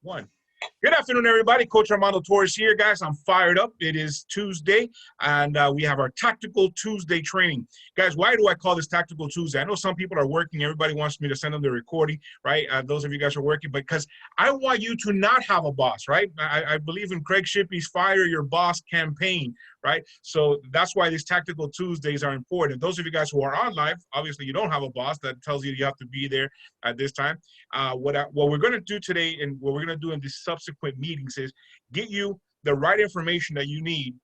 One. Good afternoon, everybody. Coach Armando Torres here, guys. I'm fired up. It is Tuesday, and we have our Tactical Tuesday training. Guys, why do I call this Tactical Tuesday? I know some people are working. Everybody wants me to send them the recording, right? Those of you guys are working, because I want you to not have a boss, right? I believe in Craig Shippey's Fire Your Boss campaign, right? So that's why these Tactical Tuesdays are important. Those of you guys who are on live, obviously you don't have a boss that tells you have to be there at this time. What we're going to do today and what we're going to do in these subsequent meetings is get you the right information that you need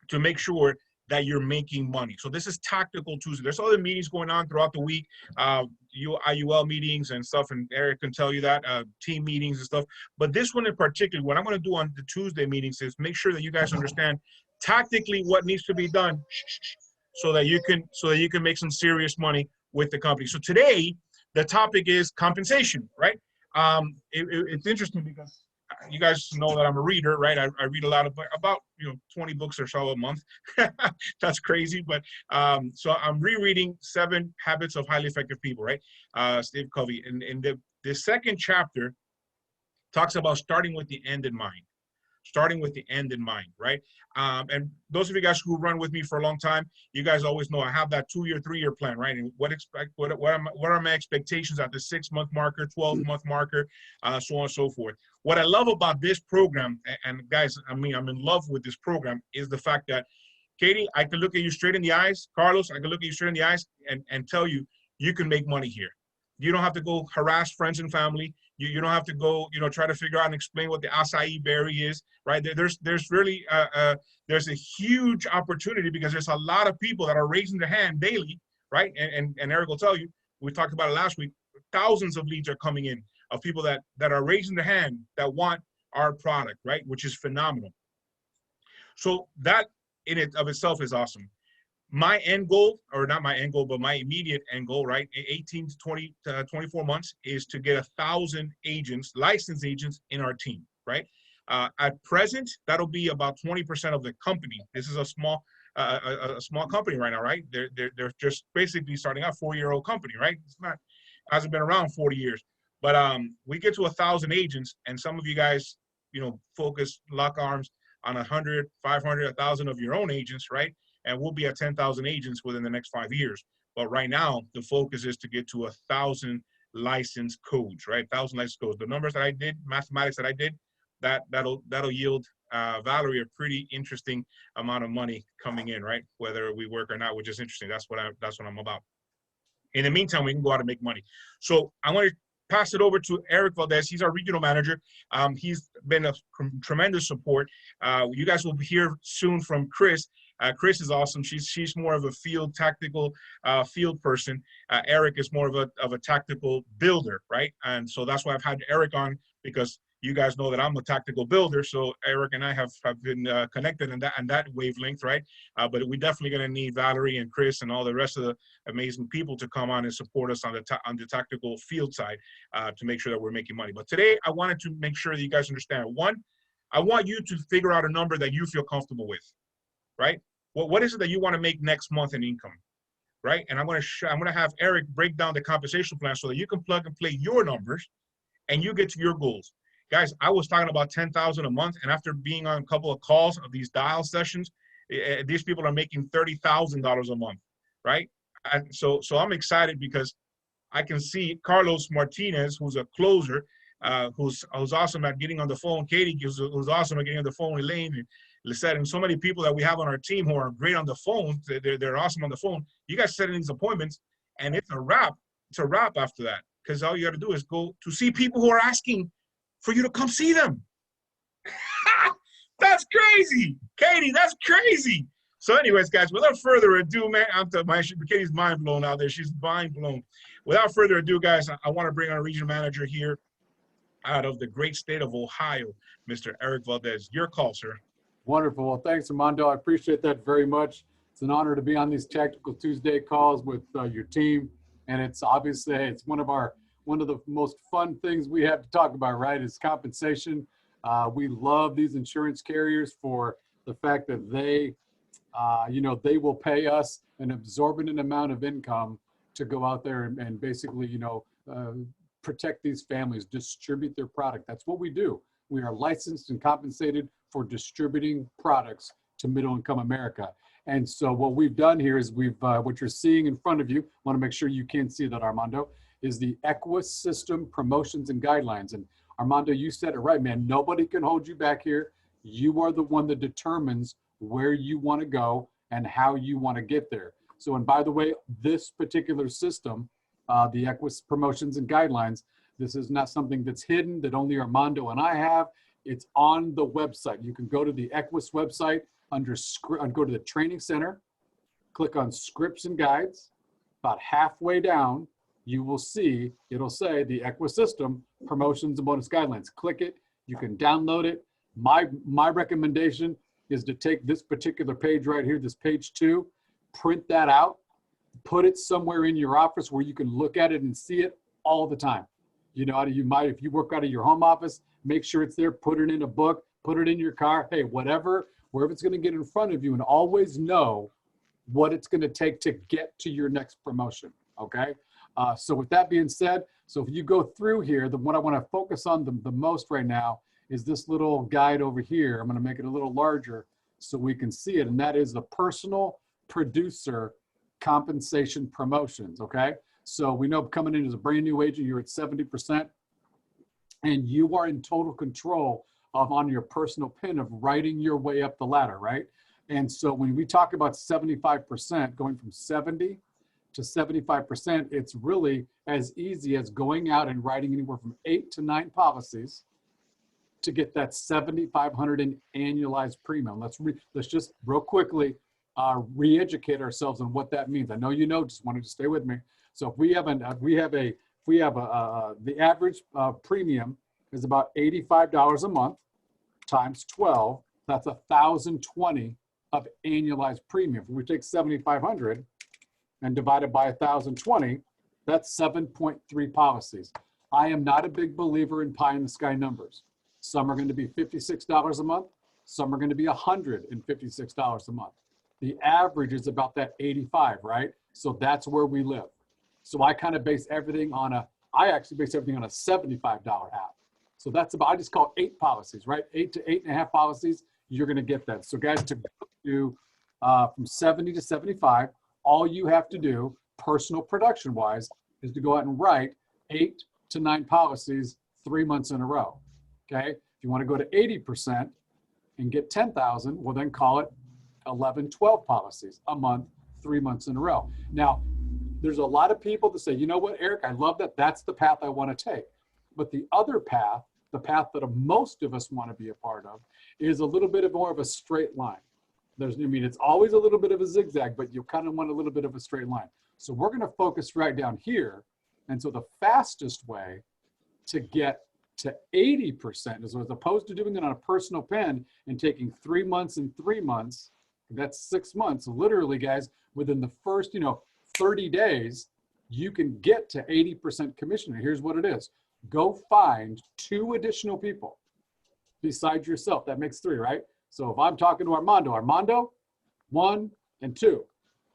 to make sure that you're making money. So this is Tactical Tuesday. There's other meetings going on throughout the week, IUL meetings and stuff, and Eric can tell you that, team meetings and stuff. But this one in particular, what I'm going to do on the Tuesday meetings is make sure that you guys understand tactically what needs to be done so that you can make some serious money with the company. So today, the topic is compensation, right? It's interesting because you guys know that I'm a reader, right? I read a lot of, about 20 books or so a month. That's crazy, but so I'm rereading 7 Habits of Highly Effective People, right? Steve Covey. And the second chapter talks about starting with the end in mind. Starting with the end in mind, right? And those of you guys who run with me for a long time, you guys always know I have that 2-year, 3-year plan, right? And what are my expectations at the 6-month marker, 12-month marker, so on and so forth. What I love about this program, and guys, I'm in love with this program, is the fact that, Katie, I can look at you straight in the eyes. Carlos, I can look at you straight in the eyes and tell you, you can make money here. You don't have to go harass friends and family. You don't have to go, try to figure out and explain what the acai berry is, right? There's really, there's a huge opportunity because there's a lot of people that are raising their hand daily, right? And Eric will tell you, we talked about it last week, thousands of leads are coming in of people that are raising their hand that want our product, right? Which is phenomenal. So that in it of itself is awesome. My end goal, or not my end goal, but my immediate end goal, right, 18 to 24 months, is to get 1,000 agents, licensed agents in our team, right? At present, that'll be about 20% of the company. This is a small company right now, right? They're just basically starting out, 4-year-old company, right? It's not, hasn't been around 40 years. But we get to 1,000 agents, and some of you guys, focus, lock arms on 100, 500, 1,000 of your own agents, right? And we'll be at 10,000 agents within the next 5 years. But right now, the focus is to get to 1,000 licensed codes, right? 1,000 licensed codes. The numbers that I did, mathematics that I did, that'll yield Valerie a pretty interesting amount of money coming in, right? Whether we work or not, which is interesting. That's what I'm about. In the meantime, we can go out and make money. So I want to pass it over to Eric Valdez. He's our regional manager. He's been a tremendous support. You guys will hear soon from Chris. Chris is awesome. She's more of a tactical field person. Eric is more of a tactical builder, right? And so that's why I've had Eric on, because you guys know that I'm a tactical builder. So Eric and I have been connected in that wavelength, right? But we definitely going to need Valerie and Chris and all the rest of the amazing people to come on and support us on the tactical field side to make sure that we're making money. But today I wanted to make sure that you guys understand. One, I want you to figure out a number that you feel comfortable with, right? What is it that you want to make next month in income, right? And I'm going to have Eric break down the compensation plan so that you can plug and play your numbers and you get to your goals. Guys, I was talking about 10,000 a month, and after being on a couple of calls of these dial sessions, these people are making $30,000 a month, right? And so I'm excited because I can see Carlos Martinez, who's a closer, who's awesome at getting on the phone. Katie, who's awesome at getting on the phone. Elaine, and Lisette, and so many people that we have on our team who are great on the phone. They're awesome on the phone. You guys set in these appointments, and it's a wrap. It's a wrap after that, because all you got to do is go to see people who are asking for you to come see them. That's crazy, Katie. That's crazy. So, anyways, guys, without further ado, man, Katie's mind blown out there. She's mind blown. Without further ado, guys, I want to bring our regional manager here out of the great state of Ohio, Mr. Eric Valdez. Your call, sir. Wonderful. Well, thanks, Armando. I appreciate that very much. It's an honor to be on these Tactical Tuesday calls with your team, and it's obviously one of the most fun things we have to talk about, right? Is compensation. We love these insurance carriers for the fact that they will pay us an exorbitant amount of income to go out there and basically, protect these families, distribute their product. That's what we do. We are licensed and compensated for distributing products to middle-income America. And so what we've done here is what you're seeing in front of you, I want to make sure you can see that, Armando, is the Equis system promotions and guidelines. And Armando, you said it right, man. Nobody can hold you back here. You are the one that determines where you want to go and how you want to get there. So, and by the way, this particular system, the Equis promotions and guidelines, this is not something that's hidden that only Armando and I have. It's on the website. You can go to the Equis website under go to the training center, click on scripts and guides. About halfway down, you will see, it'll say the Equis system promotions and bonus guidelines. Click it, you can download it. My recommendation is to take this particular page right here, this page 2, print that out, put it somewhere in your office where you can look at it and see it all the time. You know, if you work out of your home office, make sure it's there, put it in a book, put it in your car, hey, whatever, wherever it's gonna get in front of you, and always know what it's gonna take to get to your next promotion, okay? So with that being said, so if you go through here, what I wanna focus on the most right now is this little guide over here. I'm gonna make it a little larger so we can see it, and that is the personal producer compensation promotions, okay? So we know coming in as a brand new agent, you're at 70%, and you are in total control of on your personal pin of writing your way up the ladder, right? And so when we talk about 75%, going from 70 to 75%, it's really as easy as going out and writing anywhere from 8 to 9 policies to get that $7,500 in annualized premium. Let's just real quickly re-educate ourselves on what that means. I know you know, just wanted to stay with me. So if we have the average premium is about $85 a month times 12, that's 1,020 of annualized premium. If we take 7,500 and divide it by 1,020, that's 7.3 policies. I am not a big believer in pie in the sky numbers. Some are going to be $56 a month. Some are going to be $156 a month. The average is about that 85, right? So that's where we live. So I kind of base everything on I actually base everything on a $75 app. So that's about, I just call 8 policies, right? 8 to 8.5 policies, you're going to get that. So guys, to do from 70 to 75, all you have to do, personal production wise, is to go out and write 8 to 9 policies 3 months in a row. Okay. If you want to go to 80% and get 10,000, well then call it 11, 12 policies a month, 3 months in a row. Now, there's a lot of people that say, you know what, Eric, I love that. That's the path I want to take. But the other path, the path that most of us want to be a part of, is a little bit more of a straight line. It's always a little bit of a zigzag, but you kind of want a little bit of a straight line. So we're going to focus right down here. And so the fastest way to get to 80% is, as opposed to doing it on a personal pen and taking 3 months and 3 months, that's 6 months. Literally, guys, within the first, 30 days, you can get to 80% commission. And here's what it is. Go find 2 additional people besides yourself. That makes 3, right? So if I'm talking to Armando, 1 and 2.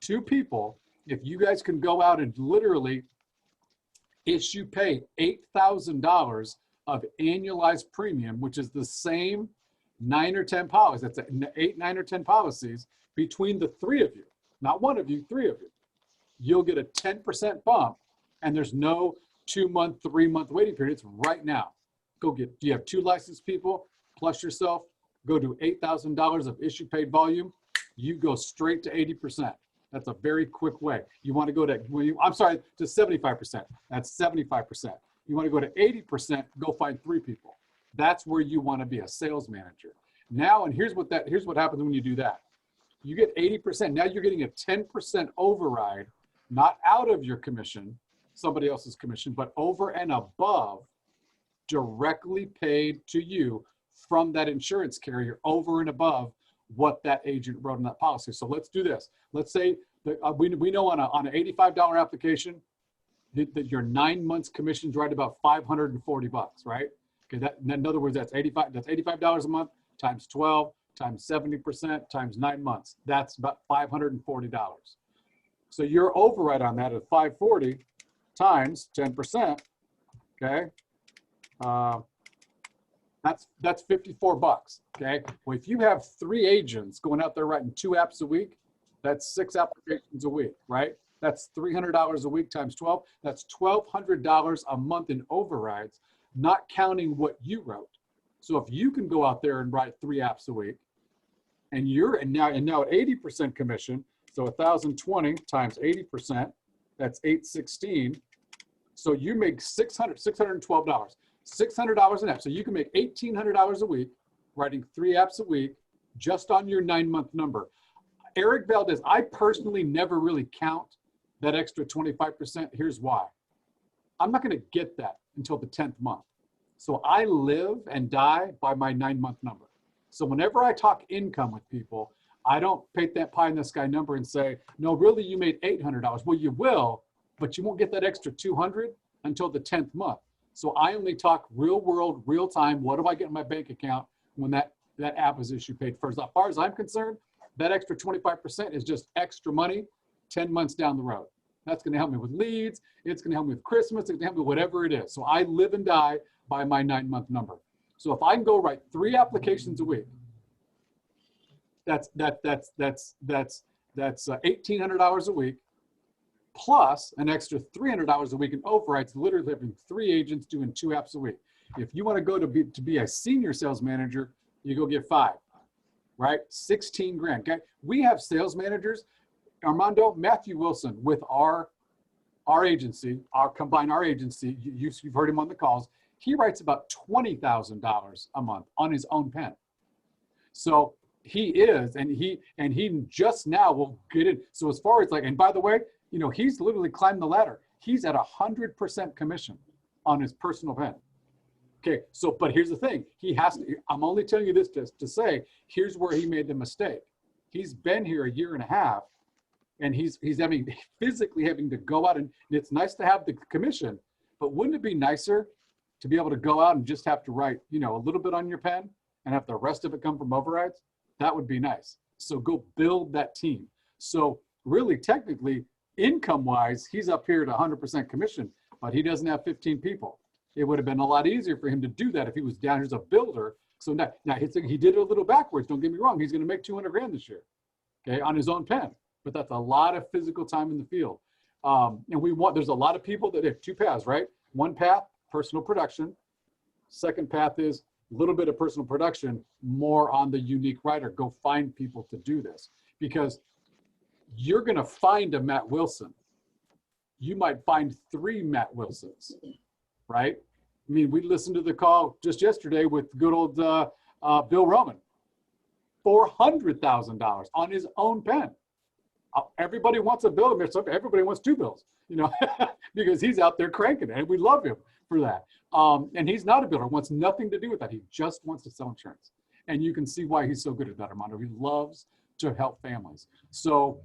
2 people, if you guys can go out and literally pay $8,000 of annualized premium, which is the same 9 or 10 policies, that's 8, 9, or 10 policies between the 3 of you, not 1 of you, 3 of you, you'll get a 10% bump, and there's no 2-month, 3-month waiting period. It's right now. You have 2 licensed people plus yourself, go do $8,000 of issue paid volume, you go straight to 80%. That's a very quick way. You want to go to, to 75%. That's 75%. You want to go to 80%, go find 3 people. That's where you want to be, a sales manager. Now, and here's what happens when you do that. You get 80%. Now you're getting a 10% override, not out of your commission, somebody else's commission, but over and above, directly paid to you from that insurance carrier, over and above what that agent wrote in that policy. So let's do this. Let's say that we know on an $85 application that your 9 months commission's right about $540, right? Okay, in other words, that's $85 a month times 12 times 70% times 9 months. That's about $540. So your override on that is $540 times 10%. okay? That's 54 bucks, okay? Well, if you have 3 agents going out there writing 2 apps a week, that's 6 applications a week, right? That's $300 a week times 12. That's $1,200 a month in overrides, not counting what you wrote. So if you can go out there and write 3 apps a week, and now at 80% commission, so 1,020 times 80%, that's 816. So you make $612, $600 an app. So you can make $1,800 a week writing 3 apps a week just on your 9-month number. Eric Valdez, I personally never really count that extra 25%. Here's why. I'm not going to get that until the 10th month. So I live and die by my 9-month number. So whenever I talk income with people, I don't paint that pie in the sky number and say, no, really, you made $800. Well, you will, but you won't get that extra 200 until the 10th month. So I only talk real world, real time. What do I get in my bank account when that app is issued paid first? As far as I'm concerned, that extra 25% is just extra money 10 months down the road. That's going to help me with leads. It's going to help me with Christmas. It's going to help me with whatever it is. So I live and die by my 9-month number. So if I can go write 3 applications a week, that's $1,800 a week, plus an extra $300 a week in overrides, literally having 3 agents doing 2 apps a week. If you want to go to be a senior sales manager, you go get 5, right? 16 grand. Okay. We have sales managers, Armando, Matthew Wilson with our agency, our agency, you've heard him on the calls. He writes about $20,000 a month on his own pen. So he is, and he just now will get in. So as far as like, and by the way, you know, he's literally climbed the ladder. He's at 100% commission on his personal pen. Okay, so, but here's the thing. He has to, I'm only telling you this to say, here's where he made the mistake. He's been here a year and a half, and he's physically having to go out, and it's nice to have the commission, but wouldn't it be nicer to be able to go out and just have to write, you know, a little bit on your pen and have the rest of it come from overrides? That would be nice. So go build that team. So really, technically, income-wise, he's up here at 100% commission, but he doesn't have 15 people. It would have been a lot easier for him to do that if he was down here as a builder. So now he did it a little backwards. Don't get me wrong. He's going to make 200 grand this year, okay, on his own pen. But that's a lot of physical time in the field. And there's a lot of people that have 2 paths, right? One path, personal production. Second path is a little bit of personal production, more on the unique writer. Go find people to do this, because you're going to find a Matt Wilson. You might find 3 Matt Wilsons, right? I mean, we listened to the call just yesterday with good old Bill Roman, $400,000 on his own pen. Everybody wants a bill. Everybody wants 2 bills, you know, because he's out there cranking it, and we love him for that. And he's not a builder, wants nothing to do with that. He just wants to sell insurance. And you can see why he's so good at that, Armando. He loves to help families. So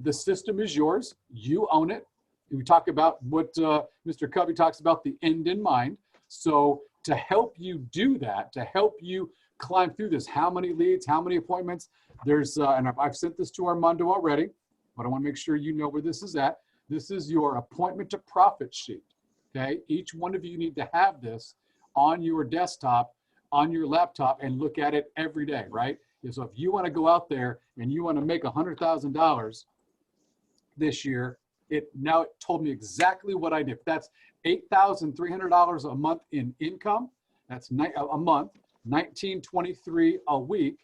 the system is yours. You own it. We talk about what Mr. Covey talks about, the end in mind. So to help you do that, to help you climb through this, how many leads, how many appointments, there's, and I've sent this to Armando already, but I want to make sure you know where this is at. This is your appointment to profit sheet, okay? Each one of you need to have this on your desktop, on your laptop, and look at it every day, right? So if you want to go out there and you want to make $100,000 this year, it told me exactly what I did. That's $8,300 a month in income. That's a month, $1,923 a week.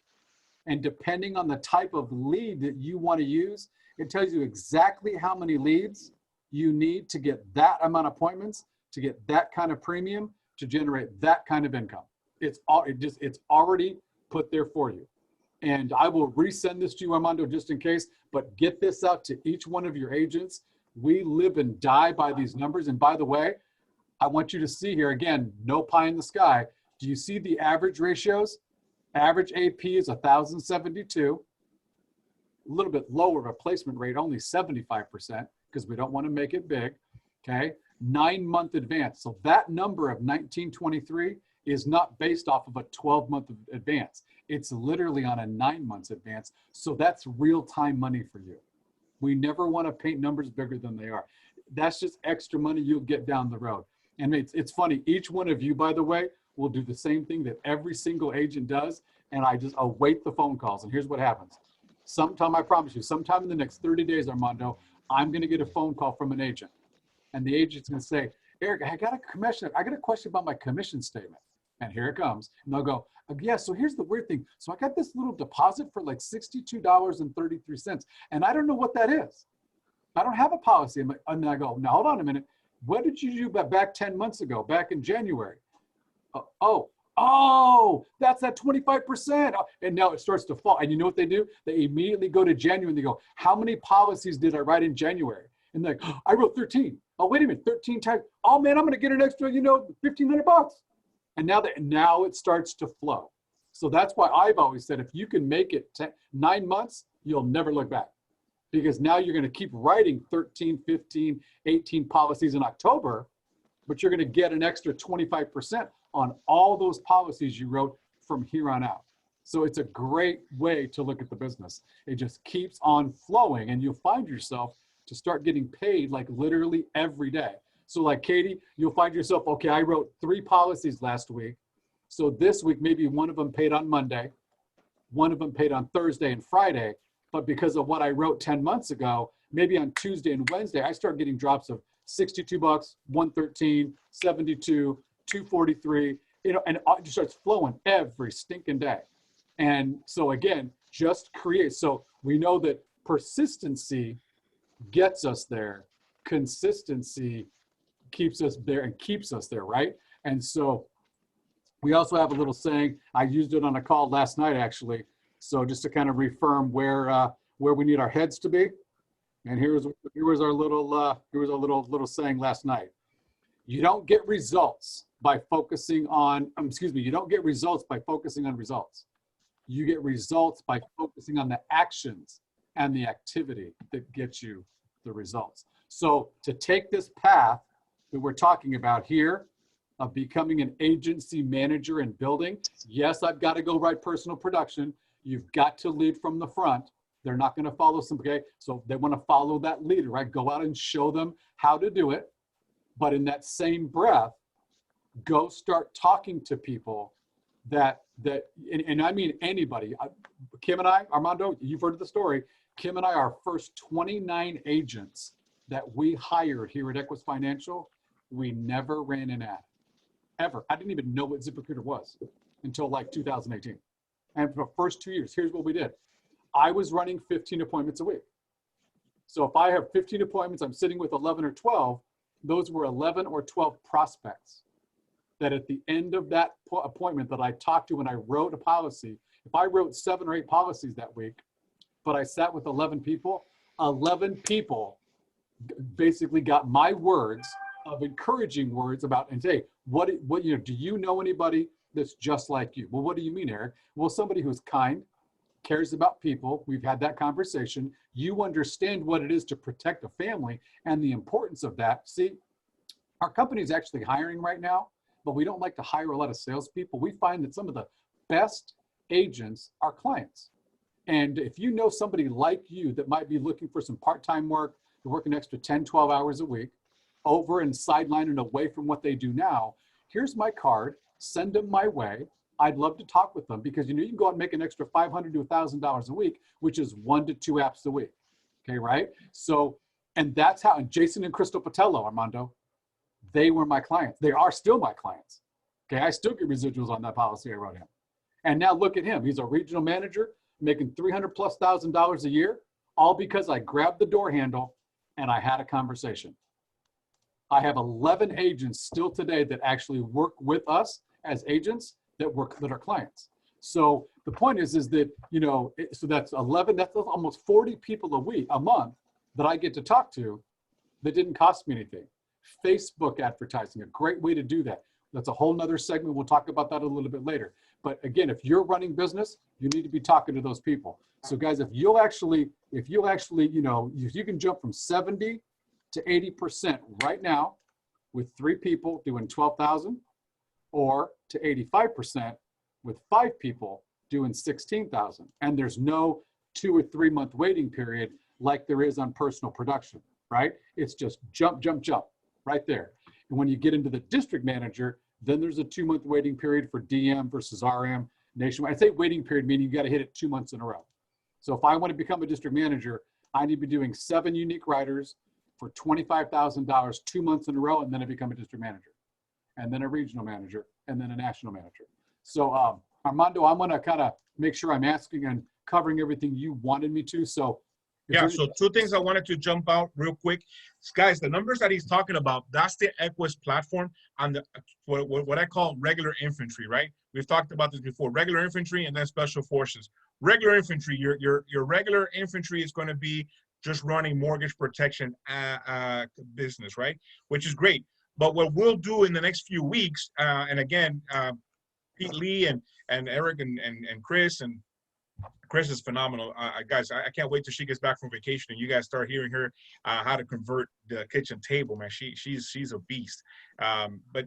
And depending on the type of lead that you want to use, it tells you exactly how many leads you need to get that amount of appointments, to get that kind of premium, to generate that kind of income. It's already put there for you. And I will resend this to you, Armando, just in case, but get this out to each one of your agents. We live and die by these numbers. And by the way, I want you to see here, again, no pie in the sky. Do you see the average ratios? Average AP is 1,072, a little bit lower replacement rate, only 75%, because we don't want to make it big, okay? 9-month advance. So that number of 1923 is not based off of a 12-month advance. It's literally on a 9 months advance. So that's real-time money for you. We never want to paint numbers bigger than they are. That's just extra money you'll get down the road. And it's funny, each one of you, by the way, will do the same thing that every single agent does. And I just await the phone calls. And here's what happens. Sometime, I promise you, sometime in the next 30 days, Armando, I'm going to get a phone call from an agent. And the agent's going to say, Eric, I got a question about my commission statement. And here it comes. And they'll go, yeah, so here's the weird thing. So I got this little deposit for like $62.33. And I don't know what that is. I don't have a policy. And then I go, now hold on a minute. What did you do back 10 months ago, back in January? Oh, that's that 25%. And now it starts to fall. And you know what they do? They immediately go to January and they go, how many policies did I write in January? And they're like, oh, I wrote 13. Oh, wait a minute, 13 times. Oh man, I'm going to get an extra, $1,500. And now it starts to flow. So that's why I've always said, if you can make it 9 months, you'll never look back. Because now you're going to keep writing 13, 15, 18 policies in October, but you're going to get an extra 25% on all those policies you wrote from here on out. So it's a great way to look at the business. It just keeps on flowing, and you'll find yourself to start getting paid like literally every day. So like Katie, you'll find yourself, okay, I wrote 3 policies last week. So this week, maybe one of them paid on Monday, one of them paid on Thursday and Friday. But because of what I wrote 10 months ago, maybe on Tuesday and Wednesday, I start getting drops of $62, $113, $72, $243, and it just starts flowing every stinking day. And so again, just create. So we know that persistency gets us there. Consistency keeps us there and keeps us there, right? And so we also have a little saying, I used it on a call last night, actually. So just to kind of reaffirm where we need our heads to be. And here was our little saying last night. You don't get results by focusing on, you don't get results by focusing on results. You get results by focusing on the actions and the activity that gets you the results. So to take this path that we're talking about here of becoming an agency manager and building, yes, I've got to go write personal production. You've got to lead from the front. They're not going to follow okay? So they want to follow that leader, right? Go out and show them how to do it. But in that same breath, go start talking to people and I mean anybody. Kim and I, Armando, you've heard of the story. Kim and I, our first 29 agents that we hired here at Equis Financial, we never ran an ad, ever. I didn't even know what ZipRecruiter was until like 2018. And for the first 2 years, here's what we did. I was running 15 appointments a week. So if I have 15 appointments, I'm sitting with 11 or 12, those were 11 or 12 prospects that at the end of that appointment that I talked to when I wrote a policy, if I wrote 7 or 8 policies that week, but I sat with 11 people basically got my words of encouraging words about, and say, do you know anybody that's just like you? Well, what do you mean, Eric? Well, somebody who's kind, cares about people. We've had that conversation. You understand what it is to protect a family and the importance of that. See, our company is actually hiring right now, but we don't like to hire a lot of salespeople. We find that some of the best agents are clients. And if you know somebody like you that might be looking for some part-time work, to work an extra 10, 12 hours a week, over and sideline and away from what they do now, here's my card, send them my way. I'd love to talk with them because you can go out and make an extra $500 to $1,000 a week, which is 1 to 2 apps a week. Okay, right? So, and that's how, and Jason and Crystal Patello, Armando, they were my clients. They are still my clients. Okay, I still get residuals on that policy I wrote him. And now look at him. He's a regional manager making $300,000+ a year, all because I grabbed the door handle and I had a conversation. I have 11 agents still today that actually work with us as agents that are clients. So the point is that, so that's 11, that's almost 40 people a month that I get to talk to that didn't cost me anything. Facebook advertising, a great way to do that. That's a whole nother segment. We'll talk about that a little bit later. But again, if you're running business, you need to be talking to those people. So guys, if you can jump from 70 to 80% right now with 3 people doing 12,000, or to 85% with 5 people doing 16,000. And there's no 2 or 3 month waiting period like there is on personal production, right? It's just jump, jump, jump right there. And when you get into the district manager, then there's a 2-month waiting period for DM versus RM nationwide. I say waiting period, meaning you got to hit it 2 months in a row. So if I want to become a district manager, I need to be doing 7 unique riders for $25,000 2 months in a row, and then I become a district manager, and then a regional manager, and then a national manager. So Armando, I'm going to kind of make sure I'm asking and covering everything you wanted me to. So yeah, so 2 things I wanted to jump out real quick. Guys, the numbers that he's talking about, that's the Equis platform on the what I call regular infantry, right? We've talked about this before, regular infantry and then special forces. Regular infantry, your regular infantry is going to be just running mortgage protection business, right? Which is great. But what we'll do in the next few weeks, and again, Pete Lee and Eric and Chris, and Chris is phenomenal. Guys, I can't wait till she gets back from vacation and you guys start hearing her how to convert the kitchen table, man. She's a beast. But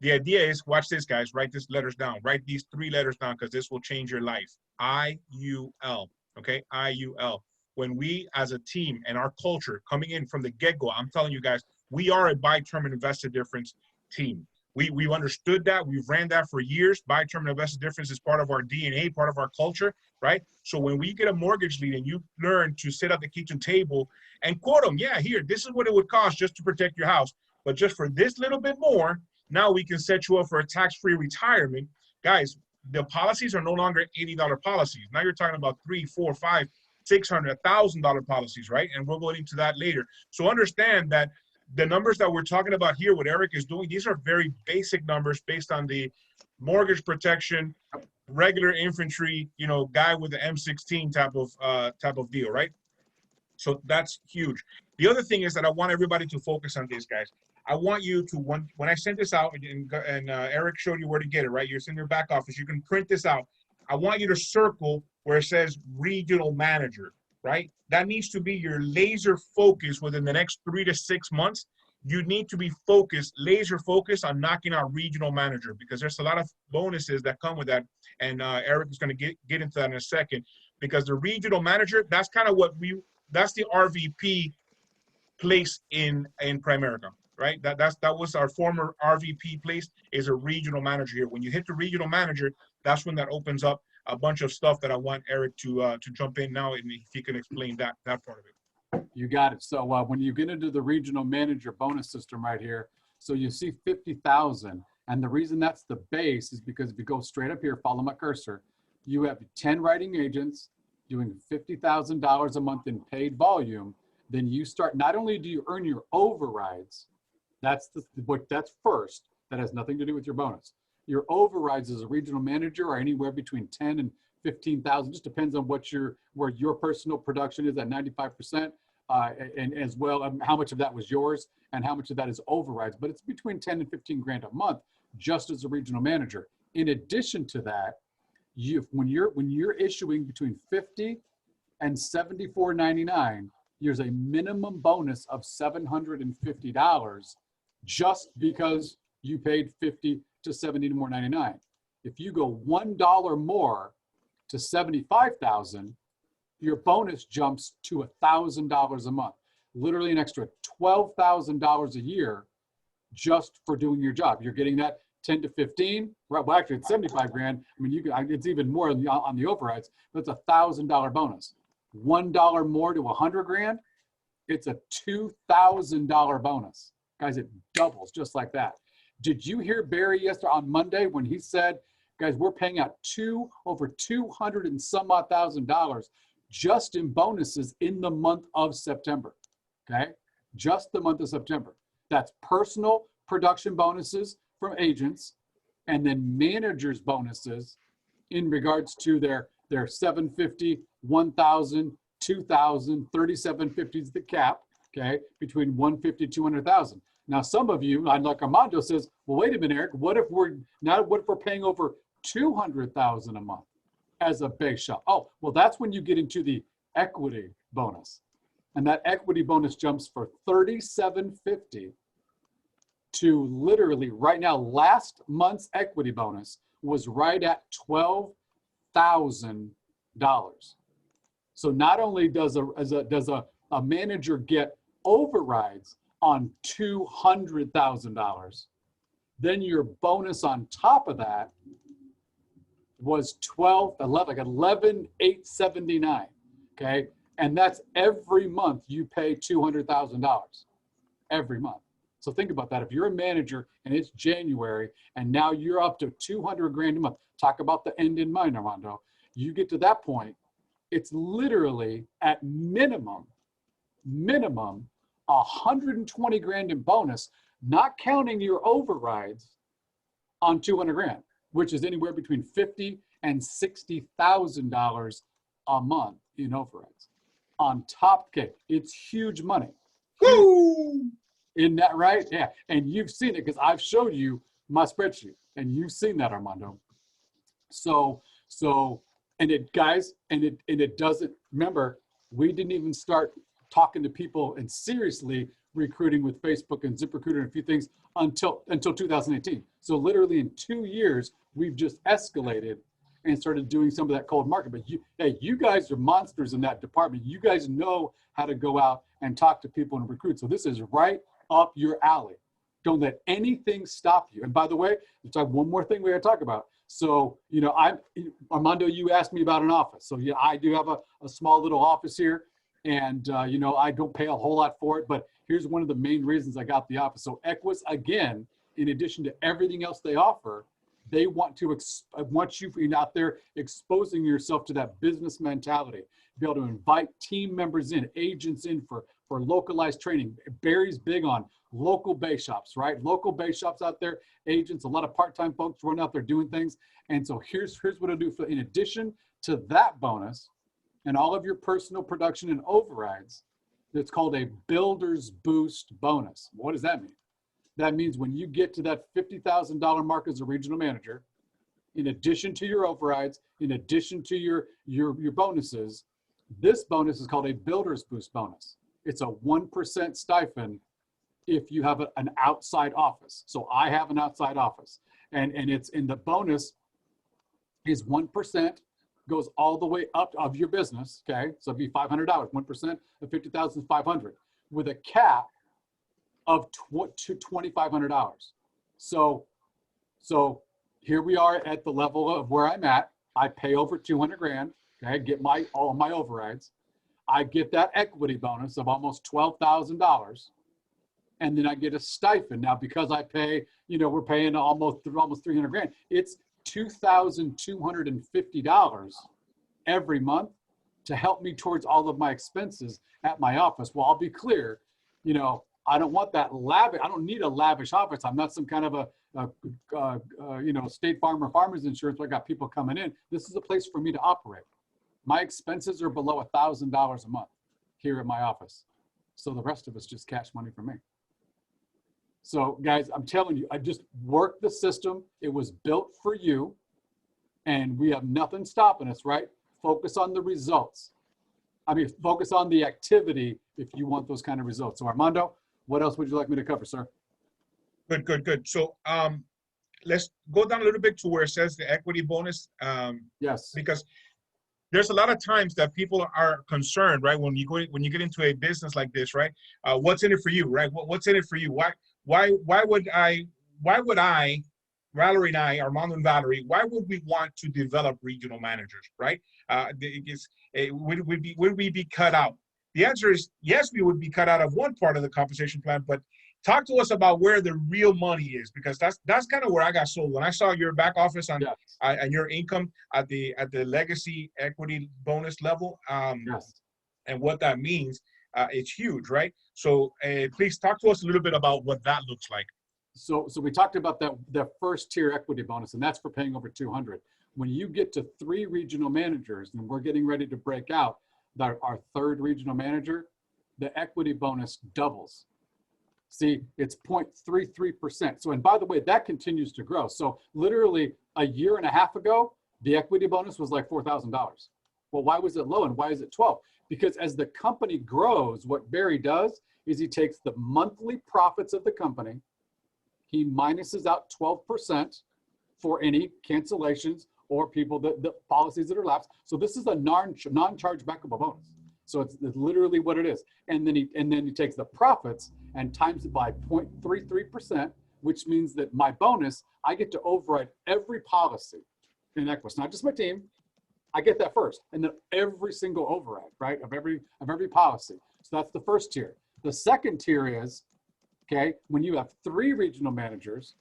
the idea is, watch this, guys. Write these letters down. Write these 3 letters down because this will change your life. IUL, okay? IUL. When we as a team and our culture coming in from the get-go, I'm telling you guys, we are a buy, term, and invest a difference team. We've understood that. We've ran that for years. Buy, term, and invest a difference is part of our DNA, part of our culture, right? So when we get a mortgage lead and you learn to sit at the kitchen table and quote them, yeah, here, this is what it would cost just to protect your house. But just for this little bit more, now we can set you up for a tax-free retirement. Guys, the policies are no longer $80 policies. Now you're talking about $300, $400, $500, $600, $1,000 policies, right? And we'll go into that later. So understand that the numbers that we're talking about here, what Eric is doing, these are very basic numbers based on the mortgage protection, regular infantry, you know, guy with the M16 type of deal, right? So that's huge. The other thing is that I want everybody to focus on this, guys. I want you to, when I sent this out, and Eric showed you where to get it, right? You're in your back office. You can print this out. I want you to circle where it says regional manager, right? That needs to be your laser focus within the next 3 to 6 months. You need to be focused, laser focused on knocking out regional manager, because there's a lot of bonuses that come with that. And Eric is going to get into that in a second, because the regional manager, that's kind of that's the RVP place in Primerica, right? That was our former RVP place, is a regional manager here. When you hit the regional manager, that's when that opens up a bunch of stuff that I want Eric to jump in now, and if he can explain that part of it. You got it. So when you get into the regional manager bonus system right here, so you see 50,000, and the reason that's the base is because if you go straight up here, follow my cursor, you have 10 writing agents doing $50,000 a month in paid volume. Then you start, not only do you earn your overrides, that's first, that has nothing to do with your bonus. Your overrides as a regional manager are anywhere between 10 and 15,000, just depends on where your personal production is at 95%, and as well how much of that was yours and how much of that is overrides. But it's between 10 and 15 grand a month just as a regional manager. In addition to that, when you're issuing between 50 and 74.99, there's a minimum bonus of $750 just because you paid 50 to 74.99. If you go $1 more to 75,000, your bonus jumps to $1,000 a month, literally an extra $12,000 a year just for doing your job. You're getting that 10 to 15, right? Well, actually it's 75 grand. I mean, it's even more on the overrides, but it's $1,000 bonus. $1 more to 100 grand, it's a $2,000 bonus. Guys, it doubles just like that. Did you hear Barry yesterday on Monday when he said, guys, we're paying out over 200 and some odd $1,000 just in bonuses in the month of September, okay? Just the month of September. That's personal production bonuses from agents, and then managers bonuses in regards to their 750, 1,000, 2,000, 3,750 is the cap, okay? Between 150, 200,000. Now, some of you, like Armando says, well, wait a minute, Eric, what if we're paying over 200,000 a month as a base shop? Oh, well, that's when you get into the equity bonus. And that equity bonus jumps for $3,750 to literally right now, last month's equity bonus was right at $12,000. So not only does a manager get overrides on $200,000. Then your bonus on top of that was 11,879. Okay. And that's every month you pay $200,000 every month. So think about that. If you're a manager and it's January and now you're up to 200 grand a month, talk about the end in mind, Armando. You get to that point, it's literally at minimum 120 grand in bonus, not counting your overrides on 200 grand, which is anywhere between $50,000 and $60,000 a month in overrides. On top, okay, it's huge money. Woo! Isn't that right? Yeah, and you've seen it because I've showed you my spreadsheet, and you've seen that, Armando. So, and it, guys, and it doesn't. Remember, we didn't even start talking to people and seriously recruiting with Facebook and ZipRecruiter and a few things until 2018. So literally in 2 years, we've just escalated and started doing some of that cold market. But you guys are monsters in that department. You guys know how to go out and talk to people and recruit. So this is right up your alley. Don't let anything stop you. And by the way, there's one more thing we got to talk about. So, Armando, you asked me about an office. So yeah, I do have a small little office here, and I don't pay a whole lot for it, but here's one of the main reasons I got the office. So Equis, again, in addition to everything else they offer, they want you out there exposing yourself to that business mentality, be able to invite team members in, agents in for localized training. Barry's big on local base shops, right? Local base shops out there, agents, a lot of part-time folks running out there doing things. And so here's what I'll do for, in addition to that bonus and all of your personal production and overrides, it's called a builder's boost bonus. What does that mean? That means when you get to that $50,000 mark as a regional manager, in addition to your overrides, in addition to your bonuses, this bonus is called a builder's boost bonus. It's a 1% stipend if you have an outside office. So I have an outside office, and it's in the bonus is 1%, goes all the way up of your business. Okay, so it'd be $500. 1% of 50,000 is 500, with a cap of $2,500. So here we are at the level of where I'm at. I pay over 200 grand. Okay, get all my overrides. I get that equity bonus of almost $12,000, and then I get a stipend. Now, because I pay, we're paying almost 300 grand. It's $2,250 every month to help me towards all of my expenses at my office. Well, I'll be clear, I don't want that lavish. I don't need a lavish office. I'm not some kind of a State Farm or Farmers Insurance where I got people coming in. This is a place for me to operate. My expenses are below $1,000 a month here at my office. So the rest of it's just cash money for me. So guys, I'm telling you, I just worked the system. It was built for you, and we have nothing stopping us, right? Focus on the results. Focus on the activity if you want those kind of results. So Armando, what else would you like me to cover, sir? Good. So let's go down a little bit to where it says the equity bonus. Yes. Because there's a lot of times that people are concerned, right? When you get into a business like this, right? What's in it for you, right? What's in it for you? Why would I, Valerie and I, Armando and Valerie, why would we want to develop regional managers, right? Would we be cut out? The answer is yes, we would be cut out of one part of the compensation plan, but talk to us about where the real money is, because that's kind of where I got sold. When I saw your back office on and your income at the legacy equity bonus level, and what that means, it's huge, right? So please talk to us a little bit about what that looks like. So we talked about that first tier equity bonus, and that's for paying over 200. When you get to 3 regional managers, and we're getting ready to break out our 3rd regional manager, the equity bonus doubles. See, it's 0.33%. So, and by the way, that continues to grow. So literally a year and a half ago, the equity bonus was like $4,000. Well, why was it low and why is it 12? Because as the company grows, what Barry does is he takes the monthly profits of the company, he minuses out 12% for any cancellations or people the policies that are lapsed. So this is a non-charge backable bonus. So it's literally what it is. And then he takes the profits and times it by 0.33%, which means that my bonus, I get to override every policy in Equis, not just my team. I get that first, and then every single override, right, of every policy. So that's the first tier. The second tier is, okay, when you have 3 regional managers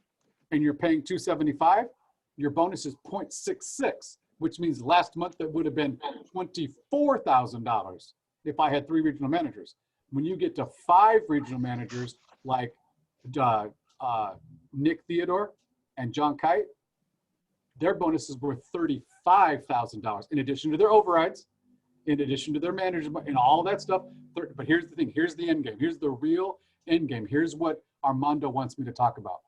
and you're paying $275, your bonus is 0.66, which means last month that would have been $24,000 if I had 3 regional managers. When you get to 5 regional managers like Nick Theodore and John Kite, their bonus is worth $35,000 in addition to their overrides, in addition to their management and all that stuff. But here's the thing, here's the end game. Here's the real end game. Here's what Armando wants me to talk about.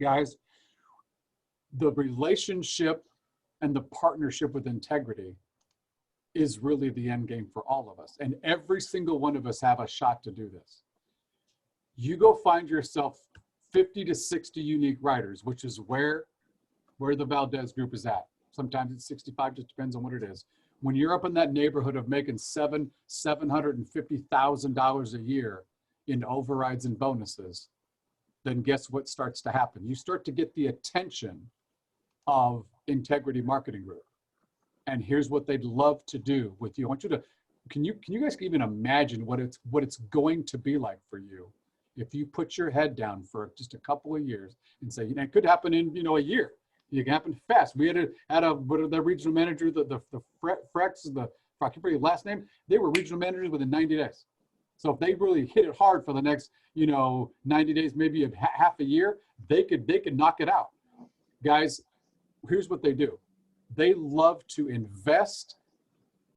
Guys, the relationship and the partnership with integrity is really the end game for all of us. And every single one of us have a shot to do this. You go find yourself 50 to 60 unique writers, which is where the Valdez group is at. Sometimes it's 65, just depends on what it is. When you're up in that neighborhood of making $750,000 a year in overrides and bonuses, then guess what starts to happen? You start to get the attention of Integrity Marketing Group. And here's what they'd love to do with you. I want you to, can you guys even imagine what it's going to be like for you if you put your head down for just a couple of years and say, you know, it could happen in, you know, a year. It can happen fast. We had the regional manager, the Frex, I can't remember your last name. They were regional managers within 90 days. So if they really hit it hard for the next, you know, 90 days, maybe half a year, they could knock it out. Guys, here's what they do. They love to invest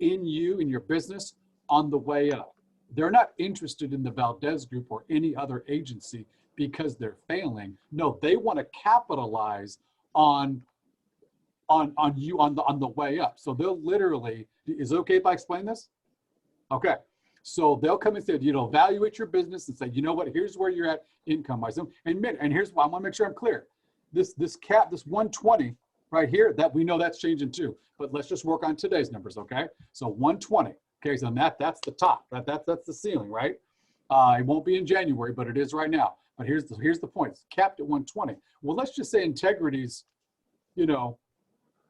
in you, in your business, on the way up. They're not interested in the Valdez Group or any other agency because they're failing. No, they want to capitalize on you on the way up. So they'll literally, is it okay if I explain this? Okay. So they'll come and say, you know, evaluate your business and say, you know what, here's where you're at income-wise. And here's why I want to make sure I'm clear. This cap, this 120 right here, that we know that's changing too. But let's just work on today's numbers, okay? So 120, okay, so that's the top, that's the ceiling, right? It won't be in January, but it is right now. But here's the point, it's capped at 120. Well, let's just say Integrity's, you know,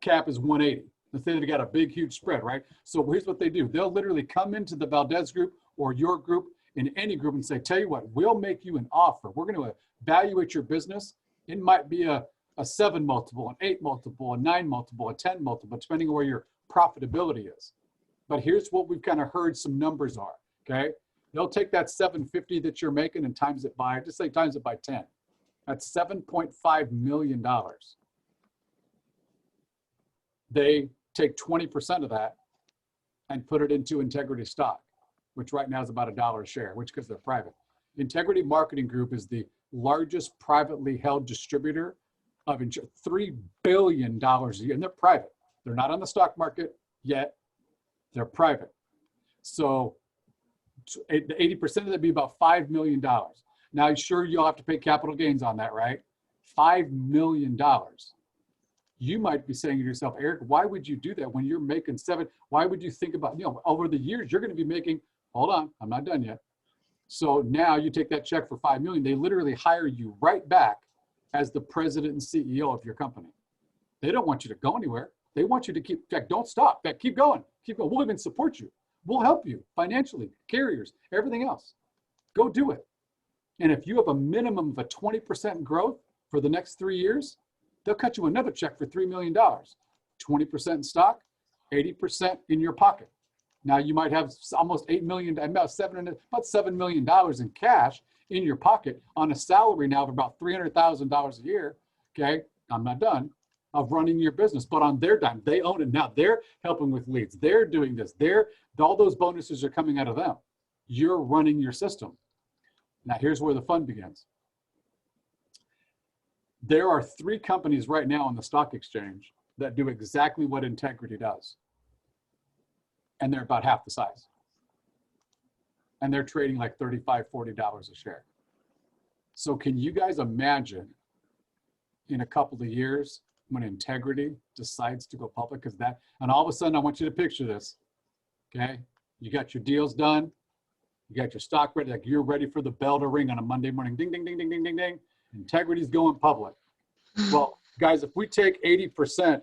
cap is 180. Let's say they got a big, huge spread, right? So here's what they do. They'll literally come into the Valdez group or your group, in any group, and say, tell you what, we'll make you an offer. We're going to evaluate your business. It might be a 7 multiple, an 8 multiple, a 9 multiple, a 10 multiple, depending on where your profitability is. But here's what we've kind of heard some numbers are, okay? They'll take that 750 that you're making and times it by, just say times it by 10. That's $7.5 million. They take 20% of that and put it into Integrity stock, which right now is about $1 a share, which because they're private. Integrity Marketing Group is the largest privately held distributor of $3 billion a year, and they're private. They're not on the stock market yet. They're private. So 80% of that would be about $5 million. Now, sure, you'll have to pay capital gains on that, right? $5 million. You might be saying to yourself, Eric, why would you do that when you're making 7? Why would you think about, you know, over the years, you're going to be making, hold on, I'm not done yet. So now you take that check for $5 million, they literally hire you right back as the president and CEO of your company. They don't want you to go anywhere. They want you to keep, don't stop, keep going, keep going. We'll even support you. We'll help you financially, carriers, everything else. Go do it. And if you have a minimum of a 20% growth for the next 3 years, they'll cut you another check for $3 million. 20% in stock, 80% in your pocket. Now you might have almost $8 million, about $7 million in cash in your pocket on a salary now of about $300,000 a year. Okay, I'm not done, of running your business, but on their dime, they own it. Now they're helping with leads. They're doing this. All those bonuses are coming out of them. You're running your system. Now here's where the fun begins. There are 3 companies right now on the stock exchange that do exactly what Integrity does. And they're about half the size. And they're trading like $35, $40 a share. So can you guys imagine in a couple of years when Integrity decides to go public? Because that, and all of a sudden I want you to picture this, okay? You got your deals done. You got your stock ready, like you're ready for the bell to ring on a Monday morning. Ding, ding, ding, ding, ding, ding, ding. Integrity's going public. Well, guys, if we take 80%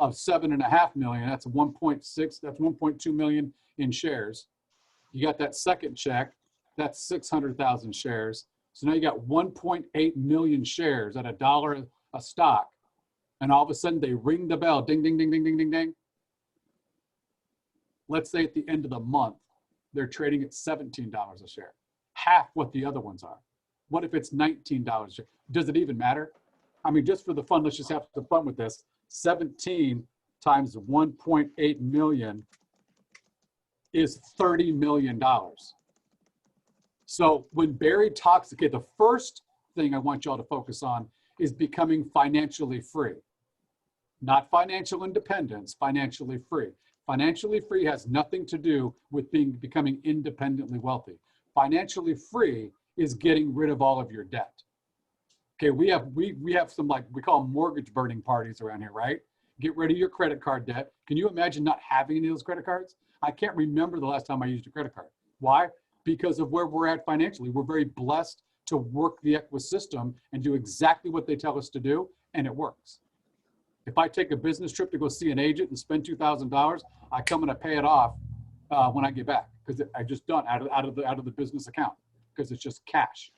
of 7.5 million, that's 1.6, that's 1.2 million in shares. You got that second check, that's 600,000 shares. So now you got 1.8 million shares at $1 a stock. And all of a sudden they ring the bell, ding, ding, ding, ding, ding, ding, ding. Let's say at the end of the month, they're trading at $17 a share, half what the other ones are. What if it's $19 a share? Does it even matter? I mean, just for the fun, let's just have some fun with this. 17 times 1.8 million is $30 million. So when Barry talks, okay, the first thing I want y'all to focus on is becoming financially free. Not financial independence, financially free. Financially free has nothing to do with becoming independently wealthy. Financially free is getting rid of all of your debt. Okay, we have some, like, we call them mortgage burning parties around here, right? Get rid of your credit card debt. Can you imagine not having any of those credit cards? I can't remember the last time I used a credit card. Why? Because of where we're at financially. We're very blessed to work the Equis system and do exactly what they tell us to do, and it works. If I take a business trip to go see an agent and spend $2,000, I come and I pay it off when I get back, because I just done out of the business account, because it's just cash.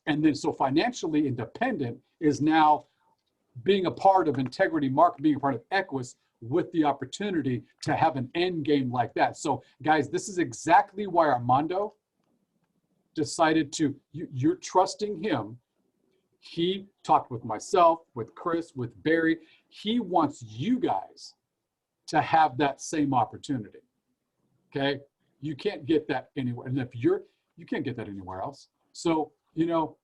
And then so financially independent is now being a part of Integrity Market, being a part of Equis, with the opportunity to have an end game like that. So guys, this is exactly why Armando decided to, you're trusting him. He talked with myself, with Chris, with Barry. He wants you guys to have that same opportunity. Okay? You can't get that anywhere. And if you can't get that anywhere else. So, you know,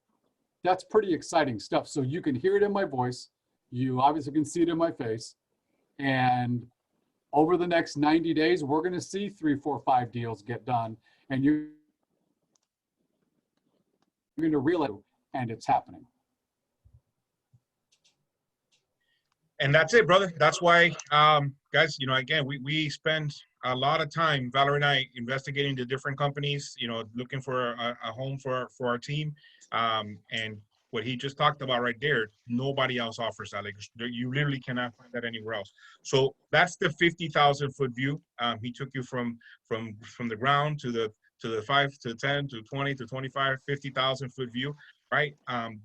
that's pretty exciting stuff. So you can hear it in my voice. You obviously can see it in my face. And over the next 90 days, we're going to see 3, 4, 5 deals get done. And you're going to realize, and it's happening. And that's it, brother. That's why, guys, you know, again, we spend a lot of time, Valerie and I, investigating the different companies, you know, looking for a home for our team. And what he just talked about right there, nobody else offers that. Like, you literally cannot find that anywhere else. So that's the 50,000-foot view. He took you from the ground to the 5 to 10 to 20 to 25, 50,000-foot view, right?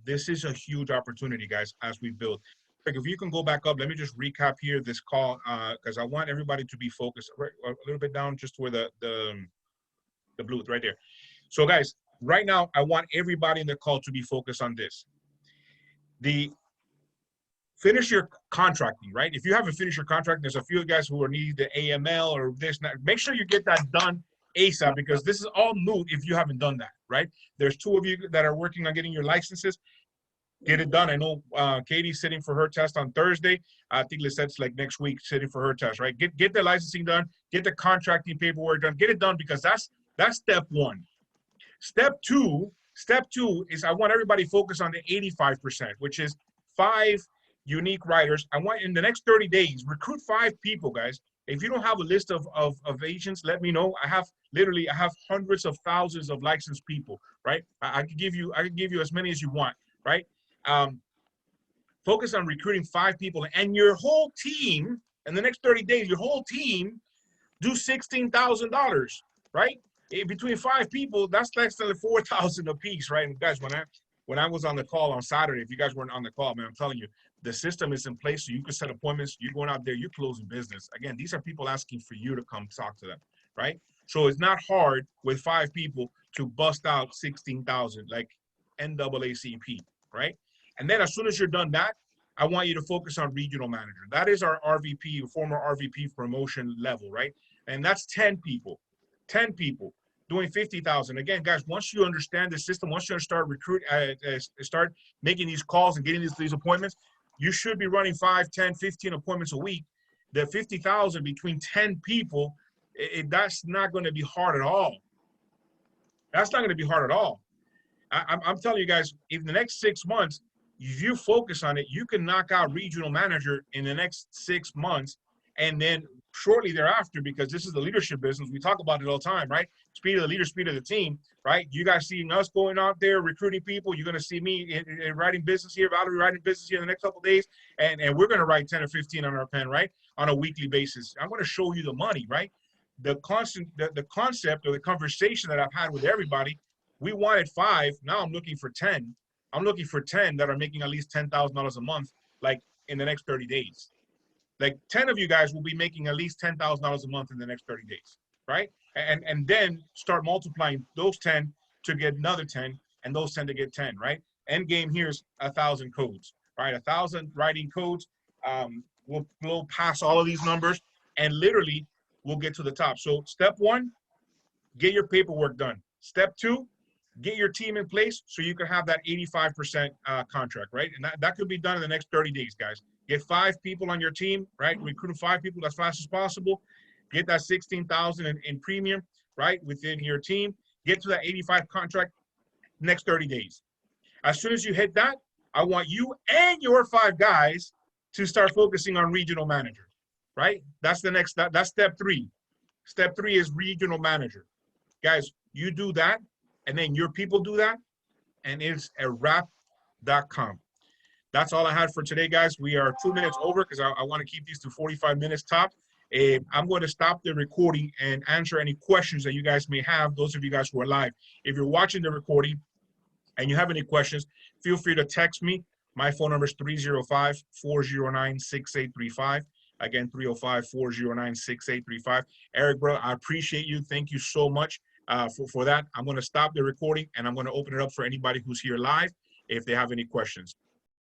This is a huge opportunity, guys, as we build. If you can go back up, let me just recap here this call, because I want everybody to be focused right, a little bit down, just where the blue right there. So guys, right now, I want everybody in the call to be focused on this. Finish your contracting, right? If you haven't finished your contract, there's a few guys who are needing the AML or this. Make sure you get that done ASAP, because this is all moot if you haven't done that, right? There's 2 of you that are working on getting your licenses. Get it done. I know Katie's sitting for her test on Thursday. I think Lisette's like next week sitting for her test, right? Get the licensing done. Get the contracting paperwork done. Get it done, because that's step 1. Step two is I want everybody focused on the 85%, which is 5 unique writers. I want in the next 30 days, recruit 5 people, guys. If you don't have a list of agents, let me know. I have hundreds of thousands of licensed people, right? I can give you as many as you want, right? Focus on recruiting 5 people, and your whole team in the next 30 days, your whole team do $16,000, right? Between 5 people, that's less than $4,000 a piece, right? And guys, when I was on the call on Saturday, if you guys weren't on the call, man, I'm telling you, the system is in place, so you can set appointments. You're going out there, you're closing business. Again, these are people asking for you to come talk to them, right? So it's not hard with 5 people to bust out 16,000, like NAACP, right? And then as soon as you're done that, I want you to focus on regional manager. That is our RVP, former RVP promotion level, right? And that's 10 people doing 50,000. Again, guys, once you understand the system, once you start start making these calls and getting these appointments, you should be running 5, 10, 15 appointments a week. The 50,000 between 10 people, that's not going to be hard at all. That's not going to be hard at all. I'm telling you guys, in the next 6 months, if you focus on it, you can knock out regional manager in the next 6 months, And then shortly thereafter, because this is the leadership business, we talk about it all the time, right? Speed of the leader, speed of the team, right? You guys seeing us going out there recruiting people. You're going to see me in writing business here, Valerie writing business here in the next couple of days. And we're going to write 10 or 15 on our pen, right? On a weekly basis. I'm going to show you the money, right? The concept or the conversation that I've had with everybody, we wanted 5. Now I'm looking for 10. I'm looking for 10 that are making at least $10,000 a month, like in the next 30 days. Like 10 of you guys will be making at least $10,000 a month in the next 30 days, right? And then start multiplying those 10 to get another 10, and those 10 to get 10, right? End game here is 1,000 codes, right? 1,000 writing codes. We'll pass all of these numbers, and literally we'll get to the top. So step 1, get your paperwork done. Step 2, get your team in place so you can have that 85% contract, right? And that could be done in the next 30 days, guys. Get 5 people on your team, right? Recruit 5 people as fast as possible. Get that 16,000 in premium, right, within your team. Get to that 85 contract next 30 days. As soon as you hit that, I want you and your 5 guys to start focusing on regional manager, right? That's the next, that's step 3. Step 3 is regional manager. Guys, you do that, and then your people do that, and it's a wrap.com. That's all I had for today, guys. We are 2 minutes over because I want to keep these to 45 minutes top. I'm going to stop the recording and answer any questions that you guys may have, those of you guys who are live. If you're watching the recording and you have any questions, feel free to text me. My phone number is 305-409-6835. Again, 305-409-6835. Eric, bro, I appreciate you. Thank you so much for that. I'm going to stop the recording, and I'm going to open it up for anybody who's here live if they have any questions.